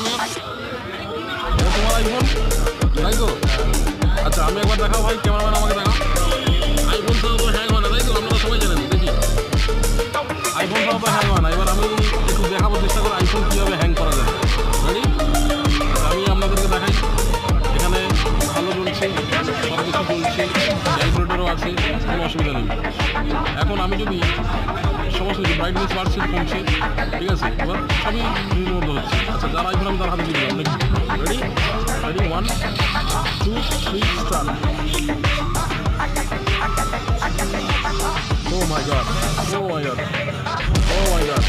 তোমার আইফোন তাই তো? আচ্ছা আমি একবার দেখাও ভাই, ক্যামেরাম্যান আমাকে দেখাও। আইফোন ছাড়া তো হ্যাং হয় না তাই তো? আপনারা সবাই জানেন। দেখি আইফোন ছাড়া তো হ্যাং হয় না। এবার আমি একটু দেখাবো চেষ্টা করে আইফোন কীভাবে হ্যাং করা যায়। রেডি? আমি আপনাদেরকে দেখাই। এখানে ভালো চলছে, সব কিছু চলছে, ক্যালকুলেটরও আছে, কোনো অসুবিধা নেই। এখন আমি যদি সমস্ত কিছু ব্রাইটনেস বাড়ছে, কমছে, ঠিক আছে? এবার সবই নিজের মধ্যে হচ্ছে। আচ্ছা যার আইফোন আমি তার হাতে দিয়ে দিলাম নাকি? Ready? Ready 1 2 3 start. Oh my god, oh my god, oh my god.